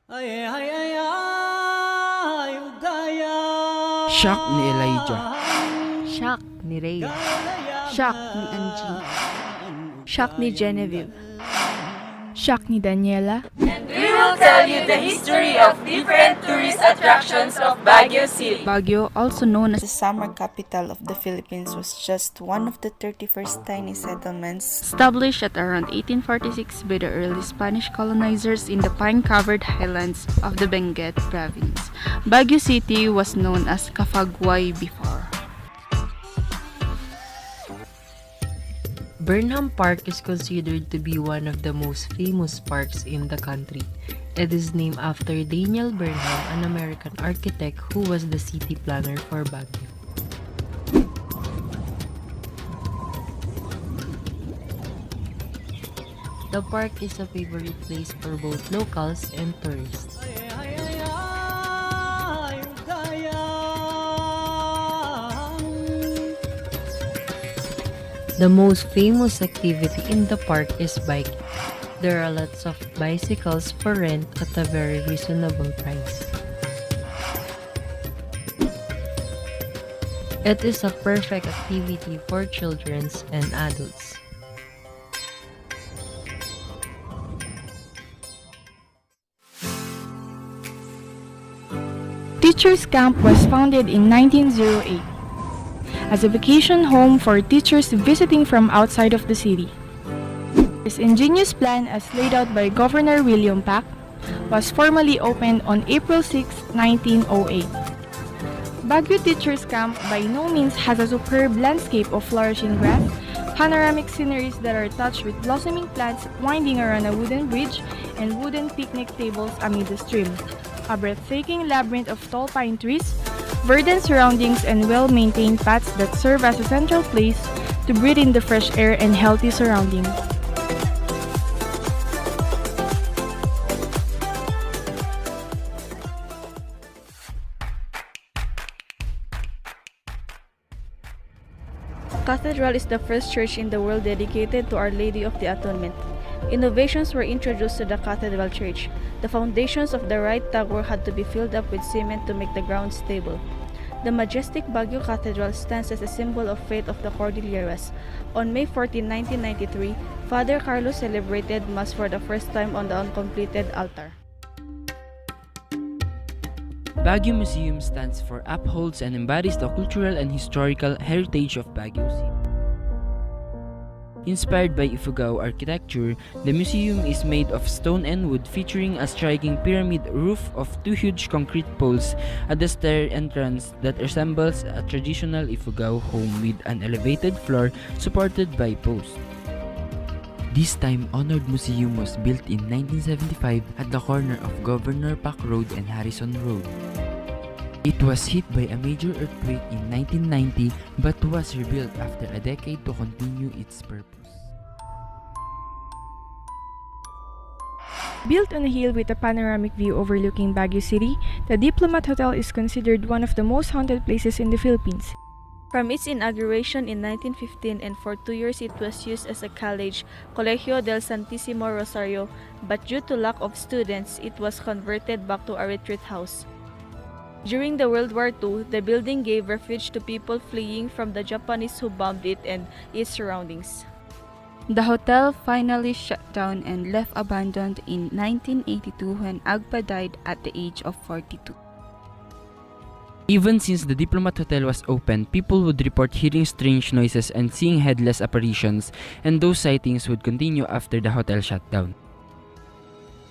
Shock ni Elijah. Shock ni Ray. Shock ni Angie. Shock ni Genevieve. Shock ni Daniela. We will tell you the history of different tourist attractions of Baguio City. Baguio, also known as The summer capital of the Philippines, was just one of the 31st tiny settlements established at around 1846 by the early Spanish colonizers in the pine-covered highlands of the Benguet province. Baguio City was known as Cafaguay before. Burnham Park is considered to be one of the most famous parks in the country. It is named after Daniel Burnham, an American architect who was the city planner for Baguio. The park is a favorite place for both locals and tourists. The most famous activity in the park is biking. There are lots of bicycles for rent at a very reasonable price. It is a perfect activity for children and adults. Teachers Camp was founded in 1908 as a vacation home for teachers visiting from outside of the city. This ingenious plan, as laid out by Governor William Pack, was formally opened on April 6, 1908. Baguio Teachers Camp by no means has a superb landscape of flourishing grass, panoramic sceneries that are touched with blossoming plants winding around a wooden bridge, and wooden picnic tables amid the stream. A breathtaking labyrinth of tall pine trees, verdant surroundings, and well-maintained paths that serve as a central place to breathe in the fresh air and healthy surroundings. Cathedral is the first church in the world dedicated to Our Lady of the Atonement. Innovations were introduced to the Cathedral Church. The foundations of the right tower had to be filled up with cement to make the ground stable. The majestic Baguio Cathedral stands as a symbol of faith of the Cordilleras. On May 14, 1993, Father Carlos celebrated Mass for the first time on the uncompleted altar. Baguio Museum stands for upholds and embodies the cultural and historical heritage of Baguio City. Inspired by Ifugao architecture, the museum is made of stone and wood, featuring a striking pyramid roof of two huge concrete poles at the stair entrance that resembles a traditional Ifugao home with an elevated floor supported by posts. This time-honored museum was built in 1975 at the corner of Governor Park Road and Harrison Road. It was hit by a major earthquake in 1990 but was rebuilt after a decade to continue its purpose. Built on a hill with a panoramic view overlooking Baguio City, the Diplomat Hotel is considered one of the most haunted places in the Philippines. From its inauguration in 1915 and for 2 years it was used as a college, Colegio del Santissimo Rosario, but due to lack of students, it was converted back to a retreat house. During the World War II, the building gave refuge to people fleeing from the Japanese who bombed it and its surroundings. The hotel finally shut down and left abandoned in 1982 when Agpa died at the age of 42. Even since the Diplomat Hotel was open, people would report hearing strange noises and seeing headless apparitions, and those sightings would continue after the hotel shut down.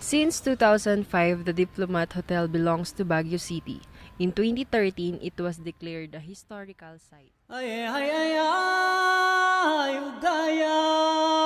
Since 2005, the Diplomat Hotel belongs to Baguio City. In 2013, it was declared a historical site. Ay, ay, ay, ay, ugaya.